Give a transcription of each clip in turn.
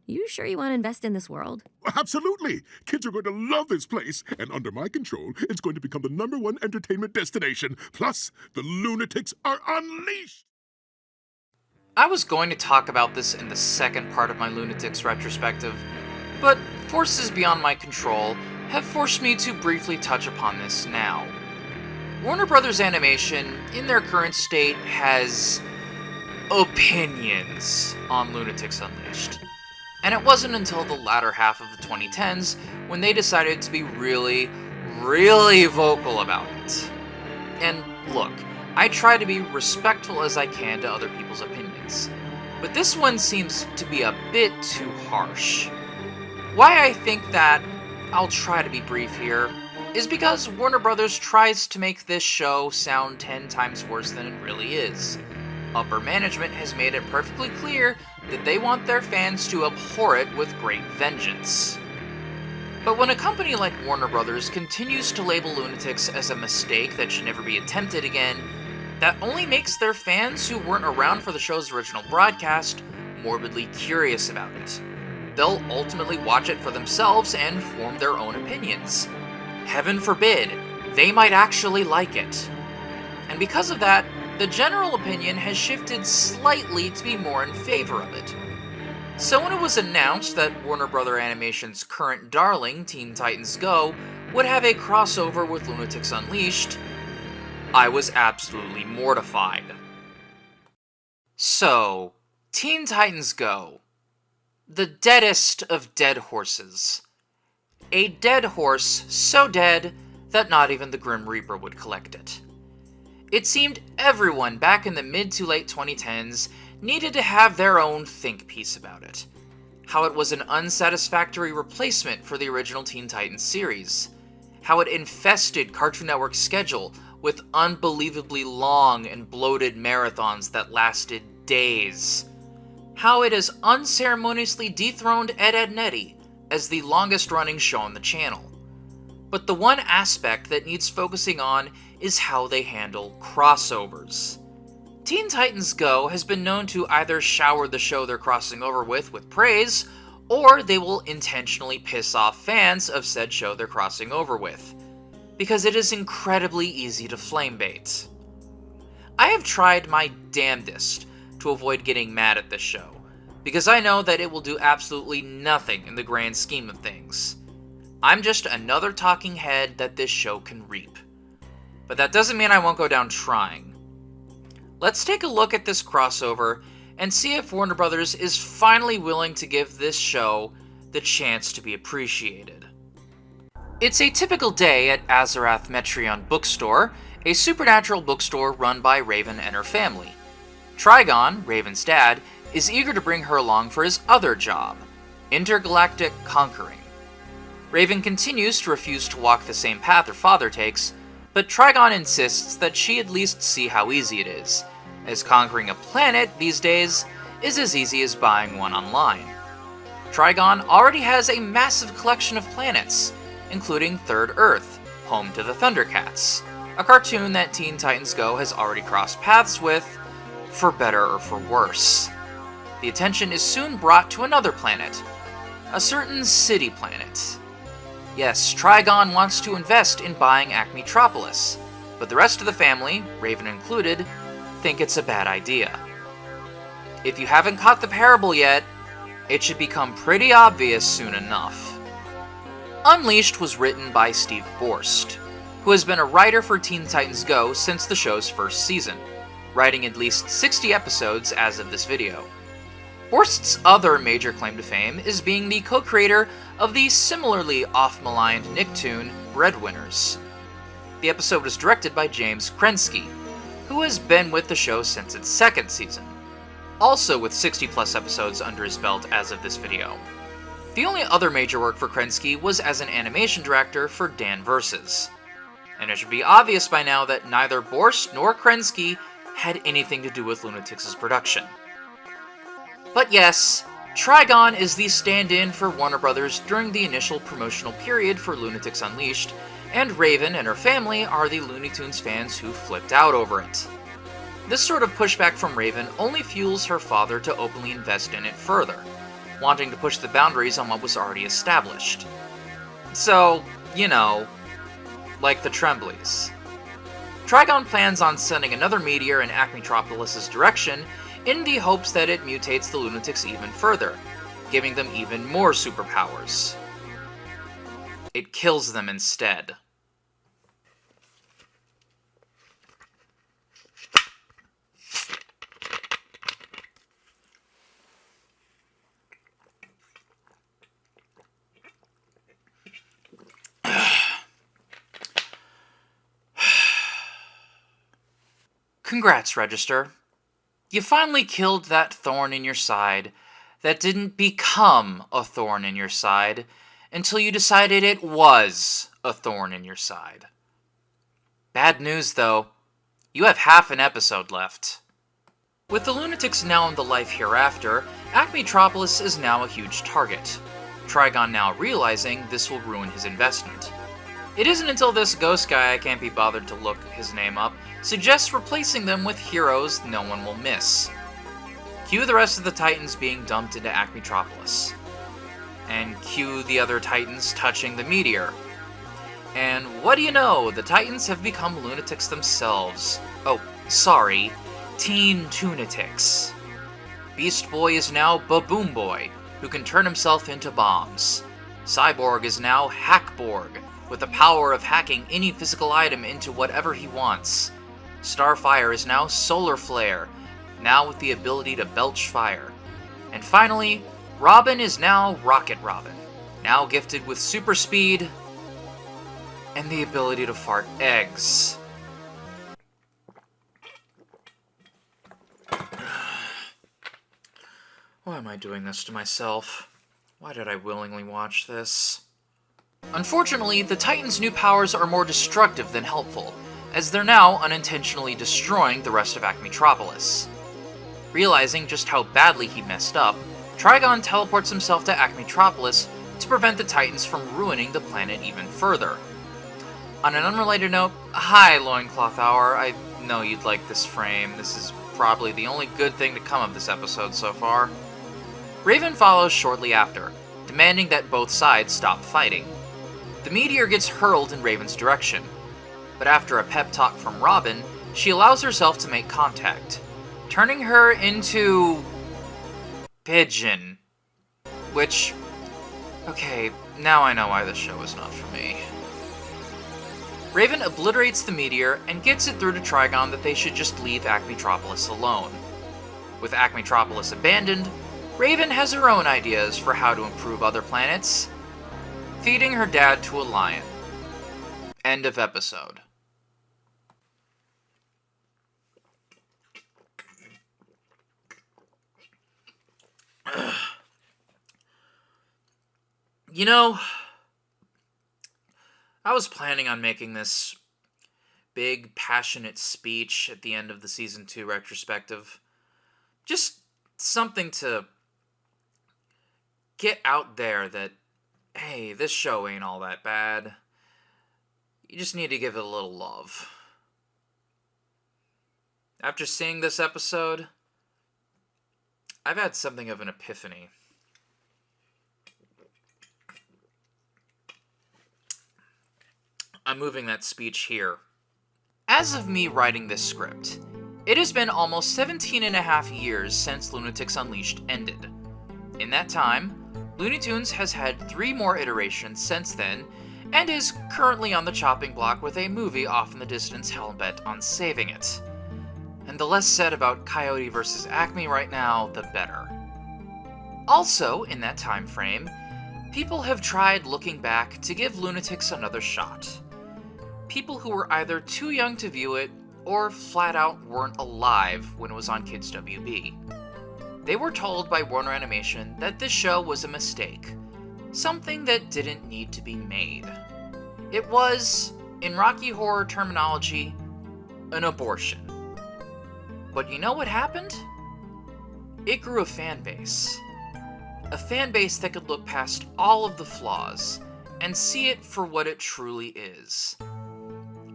You sure you want to invest in this world? Absolutely! Kids are going to love this place, and under my control, it's going to become the #1 entertainment destination. Plus, the Lunatics are unleashed! I was going to talk about this in the second part of my Lunatics retrospective, but forces beyond my control have forced me to briefly touch upon this now. Warner Bros. Animation, in their current state, has opinions on Lunatics Unleashed. And it wasn't until the latter half of the 2010s when they decided to be really vocal about it. And look, I try to be respectful as I can to other people's opinions, but this one seems to be a bit too harsh. Why I think that, I'll try to be brief here, is because Warner Bros. Tries to make this show sound 10 times worse than it really is. Upper management has made it perfectly clear that they want their fans to abhor it with great vengeance. But when a company like Warner Bros. Continues to label Lunatics as a mistake that should never be attempted again, that only makes their fans who weren't around for the show's original broadcast morbidly curious about it. They'll ultimately watch it for themselves and form their own opinions. Heaven forbid, they might actually like it. And because of that, the general opinion has shifted slightly to be more in favor of it. So when it was announced that Warner Bros. Animation's current darling, Teen Titans Go, would have a crossover with Lunatics Unleashed, I was absolutely mortified. So, Teen Titans Go. The deadest of dead horses. A dead horse so dead that not even the Grim Reaper would collect it. It seemed everyone back in the mid to late 2010s needed to have their own think piece about it. How it was an unsatisfactory replacement for the original Teen Titans series. How it infested Cartoon Network's schedule with unbelievably long and bloated marathons that lasted days. How it has unceremoniously dethroned Ed, Edd n Eddy as the longest running show on the channel. But the one aspect that needs focusing on is how they handle crossovers. Teen Titans Go has been known to either shower the show they're crossing over with praise, or they will intentionally piss off fans of said show they're crossing over with, because it is incredibly easy to flame bait. I have tried my damnedest to avoid getting mad at this show, because I know that it will do absolutely nothing in the grand scheme of things. I'm just another talking head that this show can reap. But that doesn't mean I won't go down trying. Let's take a look at this crossover and see if Warner Bros. Is finally willing to give this show the chance to be appreciated. It's a typical day at Azarath Metreon Bookstore, a supernatural bookstore run by Raven and her family. Trigon, Raven's dad, is eager to bring her along for his other job, intergalactic conquering. Raven continues to refuse to walk the same path her father takes, but Trigon insists that she at least see how easy it is, as conquering a planet these days is as easy as buying one online. Trigon already has a massive collection of planets, including Third Earth, home to the Thundercats, a cartoon that Teen Titans Go has already crossed paths with, for better or for worse. The attention is soon brought to another planet, a certain city planet. Yes, Trigon wants to invest in buying Acmetropolis, but the rest of the family, Raven included, think it's a bad idea. If you haven't caught the parable yet, it should become pretty obvious soon enough. Unleashed was written by Steve Borst, who has been a writer for Teen Titans Go since the show's first season, writing at least 60 episodes as of this video. Borst's other major claim to fame is being the co-creator of the similarly off-maligned Nicktoon Breadwinners. The episode was directed by James Krensky, who has been with the show since its second season, also with 60-plus episodes under his belt as of this video. The only other major work for Krensky was as an animation director for Dan Versus. And it should be obvious by now that neither Borst nor Krensky had anything to do with Lunatics' production. But yes, Trigon is the stand-in for Warner Bros. During the initial promotional period for Lunatics Unleashed, and Raven and her family are the Looney Tunes fans who flipped out over it. This sort of pushback from Raven only fuels her father to openly invest in it further. wanting to push the boundaries on what was already established. So, you know, like the Trembleys. Trigon plans on sending another meteor in Acmetropolis' direction in the hopes that it mutates the Lunatics even further, giving them even more superpowers. It kills them instead. Congrats, Register. You finally killed that thorn in your side that didn't become a thorn in your side until you decided it was a thorn in your side. Bad news, though. You have half an episode left. With the Lunatics now in the life hereafter, Acmetropolis is now a huge target. Trigon now realizing this will ruin his investment. It isn't until this ghost guy I can't be bothered to look his name up suggests replacing them with heroes no one will miss. Cue the rest of the Titans being dumped into Acmetropolis. And cue the other Titans touching the meteor. And what do you know, the Titans have become Lunatics themselves. Oh, sorry, Teen Toonatics. Beast Boy is now Baboom Boy, who can turn himself into bombs. Cyborg is now Hackborg, with the power of hacking any physical item into whatever he wants. Starfire is now Solar Flare, now with the ability to belch fire. And finally, Robin is now Rocket Robin, now gifted with super speed and the ability to fart eggs. Why am I doing this to myself? Why did I willingly watch this? Unfortunately, the Titans' new powers are more destructive than helpful, as they're now unintentionally destroying the rest of Acmetropolis. Realizing just how badly he messed up, Trigon teleports himself to Acmetropolis to prevent the Titans from ruining the planet even further. On an unrelated note, hi Loincloth Hour, I know you'd like this frame. This is probably the only good thing to come of this episode so far. Raven follows shortly after, demanding that both sides stop fighting. The meteor gets hurled in Raven's direction, but after a pep talk from Robin, she allows herself to make contact, turning her into Pigeon. Which, okay, now I know why this show is not for me. Raven obliterates the meteor and gets it through to Trigon that they should just leave Acmetropolis alone. With Acmetropolis abandoned, Raven has her own ideas for how to improve other planets, feeding her dad to a lion. End of episode. You know, I was planning on making this big, passionate speech at the end of the Season 2 retrospective. Just something to get out there that, hey, this show ain't all that bad. You just need to give it a little love. After seeing this episode, I've had something of an epiphany. I'm moving that speech here. As of me writing this script, it has been almost 17 and a half years since Loonatics Unleashed ended. In that time, Looney Tunes has had 3 more iterations since then, and is currently on the chopping block with a movie off in the distance hell-bent on saving it. And the less said about Coyote vs. Acme right now, the better. Also, in that time frame, people have tried looking back to give Lunatics another shot. People who were either too young to view it, or flat out weren't alive when it was on Kids WB. They were told by Warner Animation that this show was a mistake, something that didn't need to be made. It was, in Rocky Horror terminology, an abortion. But you know what happened? It grew a fan base. A fan base that could look past all of the flaws and see it for what it truly is.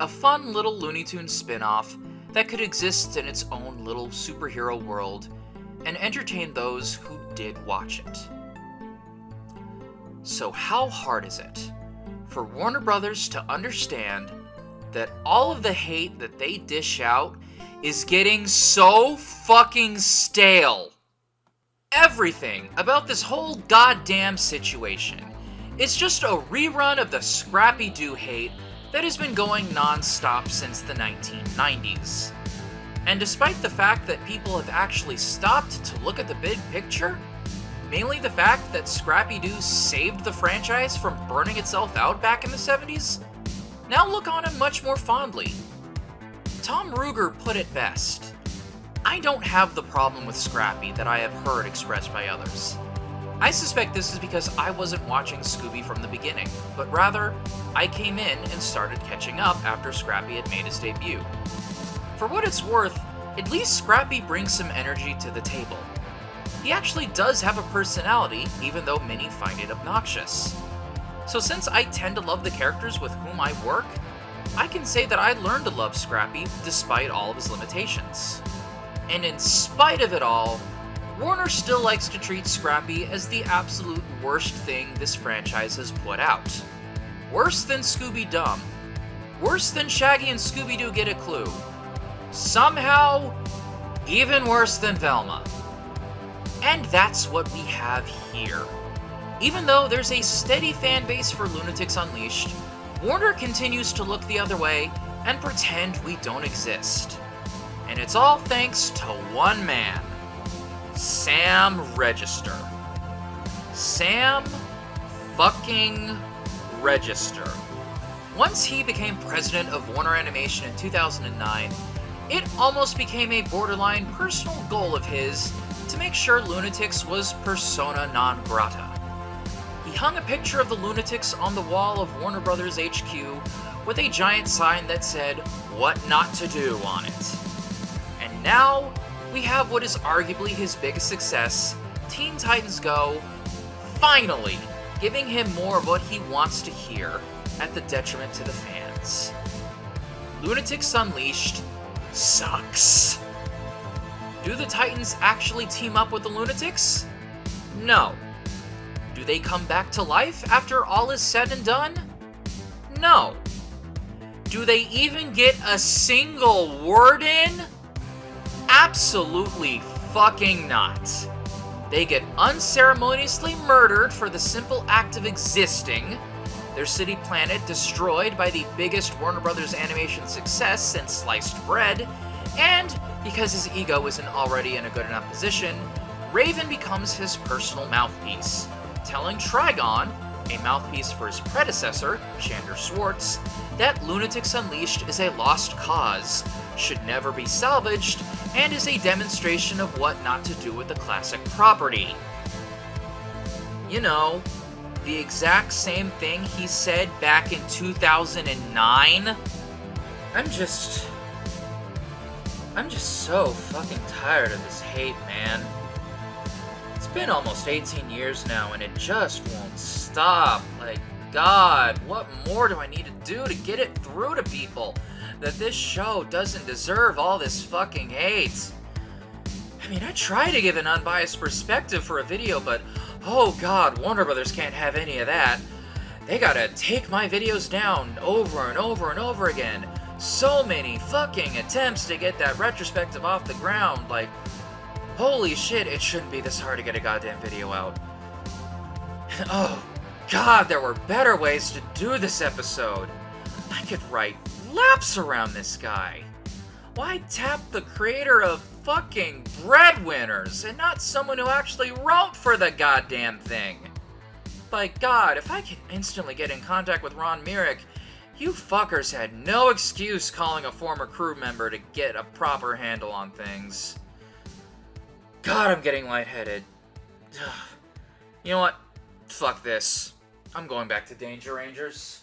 A fun little Looney Tunes spin-off that could exist in its own little superhero world and entertain those who did watch it. So how hard is it for Warner Brothers to understand that all of the hate that they dish out is getting so fucking stale? Everything about this whole goddamn situation is just a rerun of the Scrappy-Doo hate that has been going non-stop since the 1990s. And despite the fact that people have actually stopped to look at the big picture, mainly the fact that Scrappy-Doo saved the franchise from burning itself out back in the 70s, now look on him much more fondly. Tom Ruegger put it best: "I don't have the problem with Scrappy that I have heard expressed by others. I suspect this is because I wasn't watching Scooby from the beginning, but rather, I came in and started catching up after Scrappy had made his debut. For what it's worth, at least Scrappy brings some energy to the table. He actually does have a personality, even though many find it obnoxious. So since I tend to love the characters with whom I work, I can say that I learned to love Scrappy despite all of his limitations. And in spite of it all, Warner still likes to treat Scrappy as the absolute worst thing this franchise has put out. Worse than Scooby-Dum. Worse than Shaggy and Scooby-Doo Get a Clue. Somehow, even worse than Velma. And that's what we have here. Even though there's a steady fan base for Loonatics Unleashed, Warner continues to look the other way and pretend we don't exist. And it's all thanks to one man, Sam Register. Sam fucking Register. Once he became president of Warner Animation in 2009, it almost became a borderline personal goal of his to make sure Lunatics was persona non grata. He hung a picture of the Lunatics on the wall of Warner Brothers HQ with a giant sign that said, "What Not to Do" on it. And now, we have what is arguably his biggest success, Teen Titans Go, finally giving him more of what he wants to hear at the detriment to the fans. Loonatics Unleashed sucks. Do the Titans actually team up with the Lunatics? No. Do they come back to life after all is said and done? No. Do they even get a single word in? Absolutely fucking not. They get unceremoniously murdered for the simple act of existing, their city planet destroyed by the biggest Warner Brothers animation success since sliced bread, and because his ego isn't already in a good enough position, Raven becomes his personal mouthpiece, telling Trigon, a mouthpiece for his predecessor, Chandler Schwartz, that Loonatics Unleashed is a lost cause, should never be salvaged, and is a demonstration of what not to do with the classic property. You know, the exact same thing he said back in 2009? I'm just so fucking tired of this hate, man. It's been almost 18 years now, and it just won't stop. Like, God, what more do I need to do to get it through to people that this show doesn't deserve all this fucking hate? I mean, I try to give an unbiased perspective for a video, but oh God, Warner Brothers can't have any of that. They gotta take my videos down over and over and over again. So many fucking attempts to get that retrospective off the ground, like, holy shit, it shouldn't be this hard to get a goddamn video out. Oh God, there were better ways to do this episode. I could write laps around this guy. Why tap the creator of fucking Breadwinners and not someone who actually wrote for the goddamn thing? By God, if I could instantly get in contact with Ron Myrick, you fuckers had no excuse calling a former crew member to get a proper handle on things. God, I'm getting lightheaded. You know what? Fuck this. I'm going back to Danger Rangers.